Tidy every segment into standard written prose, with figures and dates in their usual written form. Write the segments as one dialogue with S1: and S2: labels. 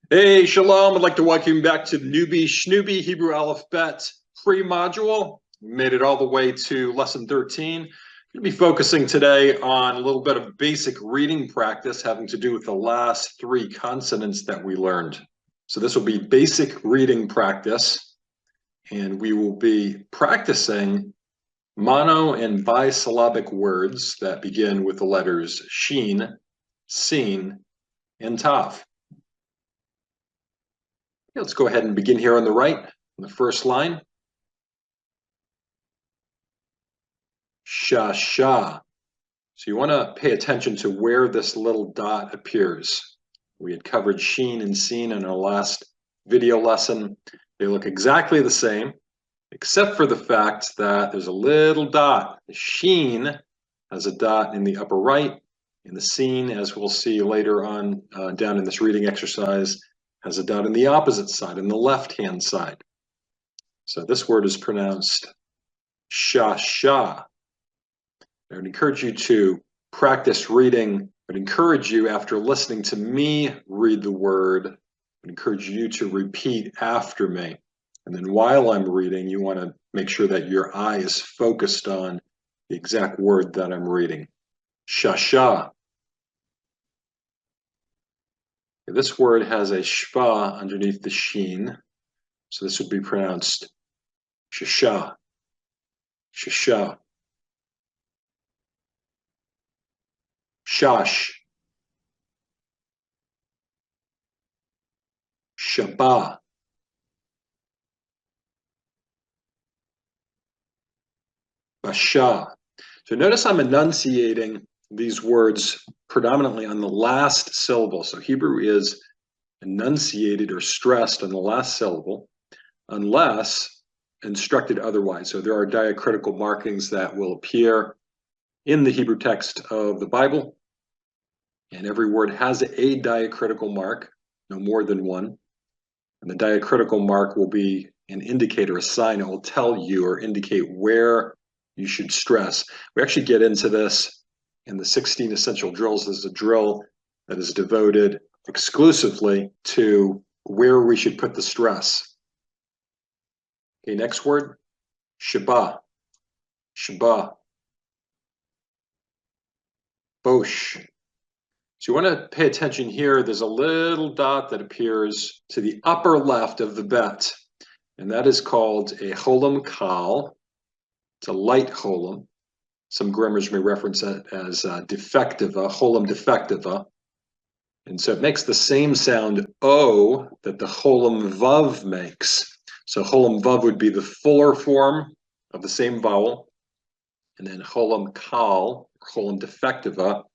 S1: Hey, shalom. I'd like to welcome you back to the Newbie Schnoobie Hebrew Alphabet pre-module. We made it all the way to lesson 13. I'm going to be focusing today on a little bit of basic reading practice having to do with the last three consonants that we learned. So this will be basic reading practice, and we will be practicing mono and bisyllabic words that begin with the letters Shin, Sin, and Tav. Let's go ahead and begin here on the right, on the first line. Sha, sha. So you want to pay attention to where this little dot appears. We had covered sheen and seen in our last video lesson. They look exactly the same, except for the fact that there's a little dot. The sheen has a dot in the upper right, and the seen, as we'll see later on down in this reading exercise, has a dot in the opposite side, in the left-hand side. So this word is pronounced sha, sha. I would encourage you to practice reading. I would encourage you, after listening to me read the word, I would encourage you to repeat after me. And then while I'm reading, you want to make sure that your eye is focused on the exact word that I'm reading. Sha, sha. This word has a shva underneath the sheen, so this would be pronounced shasha, shasha. Shash, Shabbat, Basha. So notice I'm enunciating these words predominantly on the last syllable. So Hebrew is enunciated or stressed on the last syllable unless instructed otherwise. So there are diacritical markings that will appear in the Hebrew text of the Bible, and every word has a diacritical mark, no more than one. And the diacritical mark will be an indicator, a sign. It will tell you or indicate where you should stress. We actually get into this in the 16 essential drills. There's a drill that is devoted exclusively to where we should put the stress. Okay, next word, Shabbat, Shabbat, Bosh. So you want to pay attention here. There's a little dot that appears to the upper left of the bet, and that is called a cholam kal. It's a light cholam. Some grammars may reference it as defectiva, cholam defectiva. And so it makes the same sound O that the cholam vav makes. So cholam vav would be the fuller form of the same vowel. And then cholam kal, cholam defectiva,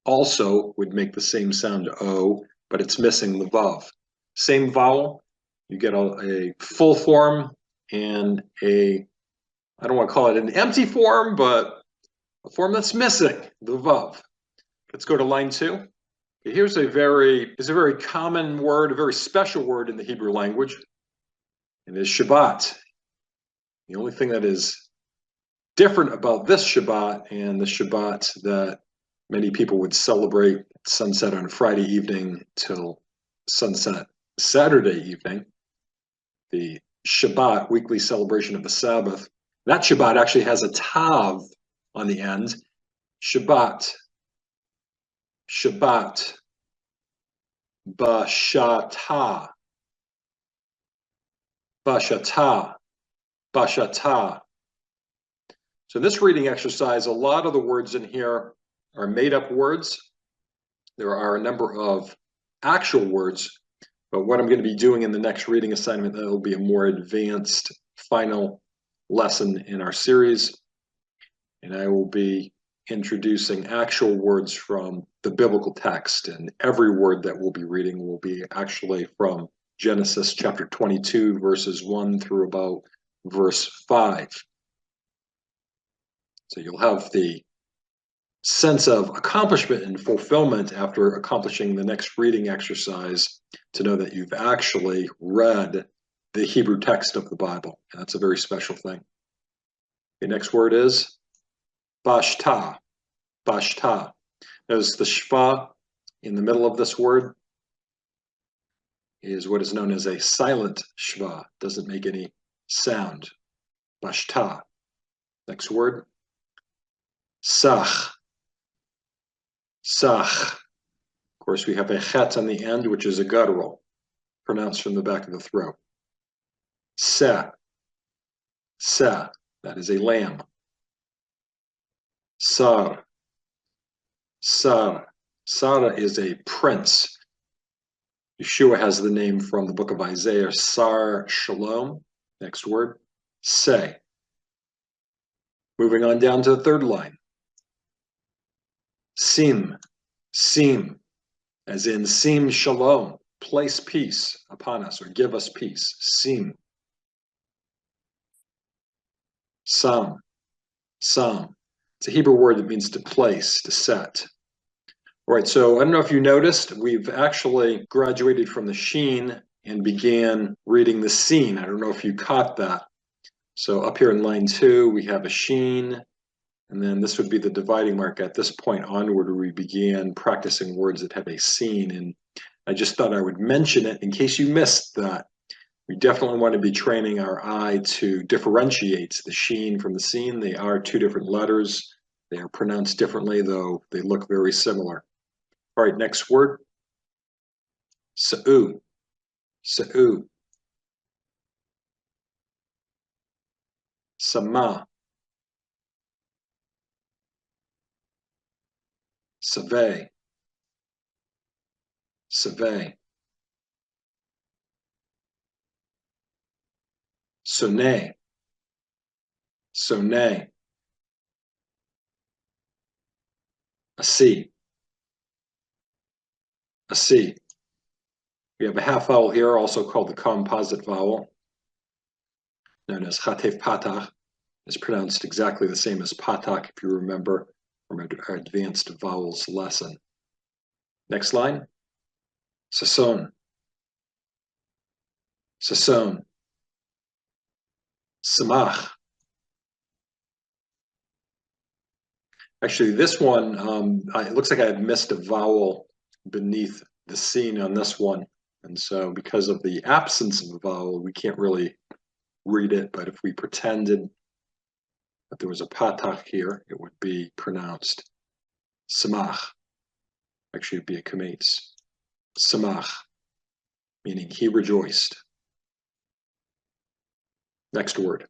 S1: also would make the same sound O, but it's missing the vav. Same vowel, you get a full form and I don't want to call it an empty form, but a form that's missing the vav. Let's go to line 2. Here's a very common word, a very special word in the Hebrew language. It is Shabbat. The only thing that is different about this Shabbat and the Shabbat that many people would celebrate at sunset on Friday evening till sunset Saturday evening, the Shabbat, weekly celebration of the Sabbath, that Shabbat actually has a tav on the end. Shabbat, Shabbat, Bashata, Bashata, Bashata. So this reading exercise, a lot of the words in here are made-up words. There are a number of actual words, but what I'm going to be doing in the next reading assignment, that will be a more advanced final lesson in our series, and I will be introducing actual words from the biblical text, and every word that we'll be reading will be actually from Genesis chapter 22, verses 1 through about verse 5. So you'll have the sense of accomplishment and fulfillment after accomplishing the next reading exercise to know that you've actually read the Hebrew text of the Bible. And that's a very special thing. The next word is Bashta. Bashta. Notice the shva in the middle of this word. is what is known as a silent shva. Doesn't make any sound. Bashta. Next word. Sach. Sach. Of course, we have a chet on the end, which is a guttural, pronounced from the back of the throat. Se. Se. That is a lamb. Sar. Sar. Sara is a prince. Yeshua has the name from the book of Isaiah, Sar Shalom. Next word, say. Moving on down to the third line. Sim, sim, as in sim shalom, place peace upon us or give us peace. Sim. Sam, sam. It's a Hebrew word that means to place, to set. All right, so I don't know if you noticed, we've actually graduated from the Shin and began reading the Sin. I don't know if you caught that. So up here in line 2, we have a Shin, and then this would be the dividing mark. At this point onward, we began practicing words that have a Sin, and I just thought I would mention it in case you missed that. We definitely want to be training our eye to differentiate the Shin from the Sin. They are two different letters. They are pronounced differently, though they look very similar. All right, next word. Sa'u. Sa'u. Sama. Save. Save. Sonne. Sonne. Asi. Asi. We have a half vowel here, also called the composite vowel, known as chatef patach. It's pronounced exactly the same as patak, if you remember from our advanced vowels lesson. Next line. Sason. Sason. Samach. Actually, this one, it looks like I had missed a vowel beneath the scene on this one. And so because of the absence of a vowel, we can't really read it. But if we pretended that there was a patach here, it would be pronounced samach. Actually, it'd be a kametz. Samach, meaning he rejoiced. Next word.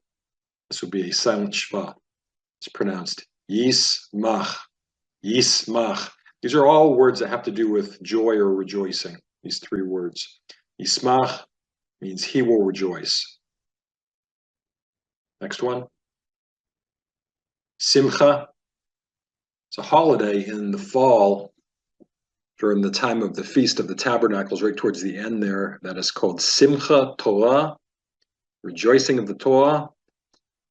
S1: This would be a silent shva. It's pronounced yismach. Yismach. These are all words that have to do with joy or rejoicing. These three words. Yismach means he will rejoice. Next one. Simcha. It's a holiday in the fall during the time of the Feast of the Tabernacles, right towards the end there. That is called Simcha Torah, rejoicing of the Torah,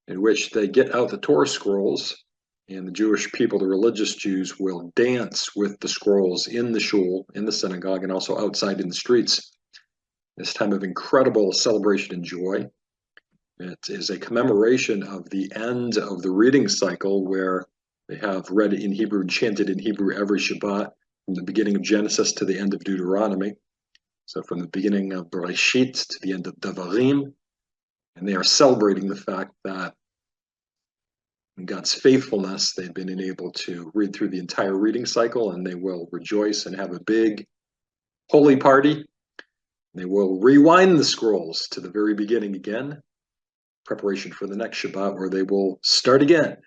S1: in which they get out the Torah scrolls, and the Jewish people, the religious Jews, will dance with the scrolls in the shul, in the synagogue, and also outside in the streets. This time of incredible celebration and joy. It is a commemoration of the end of the reading cycle where they have read in Hebrew and chanted in Hebrew every Shabbat from the beginning of Genesis to the end of Deuteronomy. So from the beginning of Bereshit to the end of Devarim. And they are celebrating the fact that in God's faithfulness, they've been able to read through the entire reading cycle, and they will rejoice and have a big holy party. They will rewind the scrolls to the very beginning again, preparation for the next Shabbat, where they will start again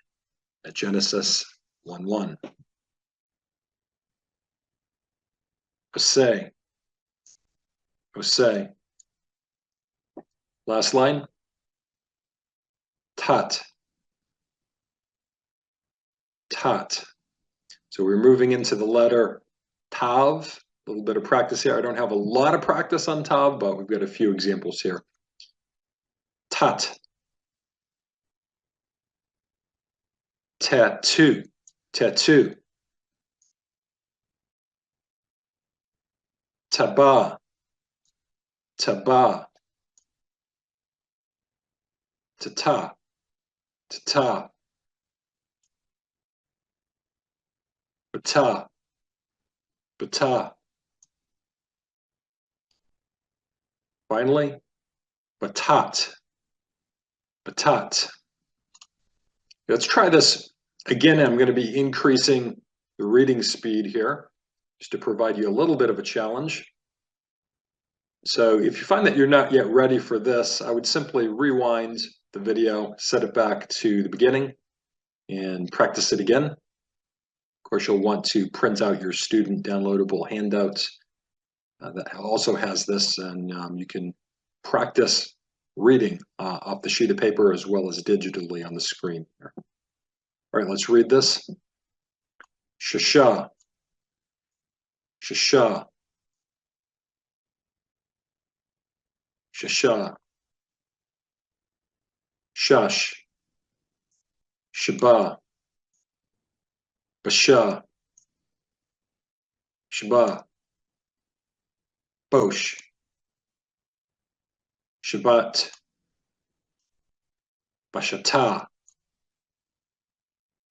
S1: at Genesis 1:1. Osei. Osei. Last line. Tat. Tat. So we're moving into the letter Tav. A little bit of practice here. I don't have a lot of practice on Tav, but we've got a few examples here. Tat. Tattoo. Tattoo. Taba. Taba. Tata. Tata. Bata. Bata. Finally, batat. Batat. Let's try this again. I'm going to be increasing the reading speed here just to provide you a little bit of a challenge. So if you find that you're not yet ready for this, I would simply rewind the video, set it back to the beginning, and practice it again. Of course, you'll want to print out your student downloadable handout that also has this, and you can practice reading off the sheet of paper as well as digitally on the screen. All right, let's read this. Shasha, shasha, shasha, shash, shaba, basha, shaba, bosh, Shabbat, Bashata,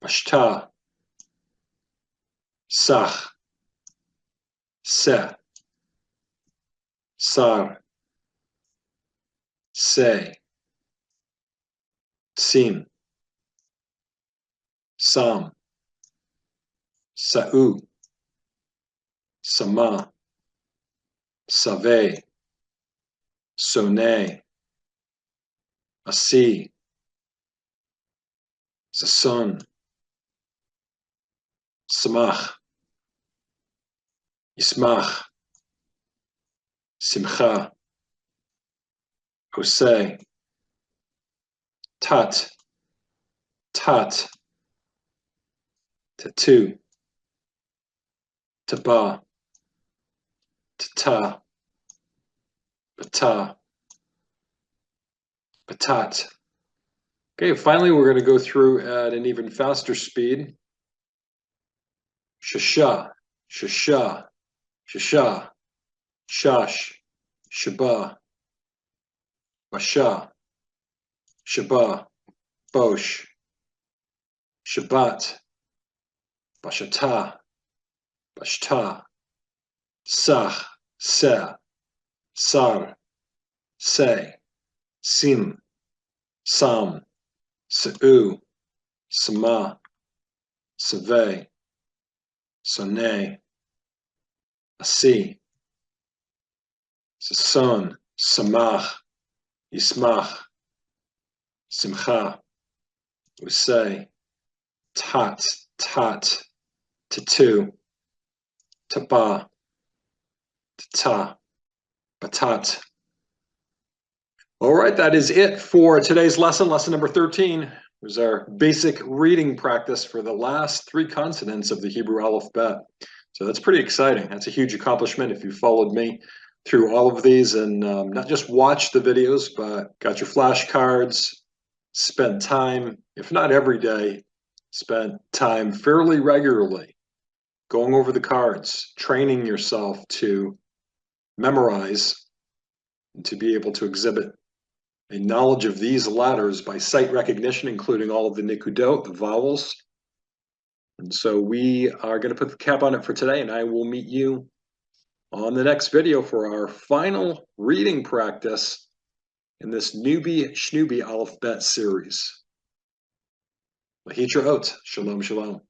S1: Bashta, Sach, Se, Sar, Se, Sim, Sam, Sa'u, Sama, Save, Sone, Asi, Sasun, Samach, Ismach, Simcha, Hosei, Tat, Tat, Tatu, Taba, Tata, Bata, Batat. Okay, finally we're going to go through at an even faster speed. Shasha, shasha, shasha, shash, shaba, basha, shaba, bosh, Shabbat, bashata, bashta, sach, se, sar, se, sim, sam, se'u, sama, save, sone, asi, sason, samach, yismach, simcha, usay, tat, tat, tatu, taba, tata, batat. All right, that is it for today's lesson. Lesson number 13 was our basic reading practice for the last 3 consonants of the Hebrew alphabet. So that's pretty exciting. That's a huge accomplishment if you followed me through all of these and not just watched the videos, but got your flashcards, spent time, if not every day, spent time fairly regularly going over the cards, training yourself to memorize and to be able to exhibit a knowledge of these letters by sight recognition, including all of the nikudot, the vowels. And so we are going to put the cap on it for today, and I will meet you on the next video for our final reading practice in this newbie Schnooby alphabet series. Lahitra Ot. Shalom, shalom.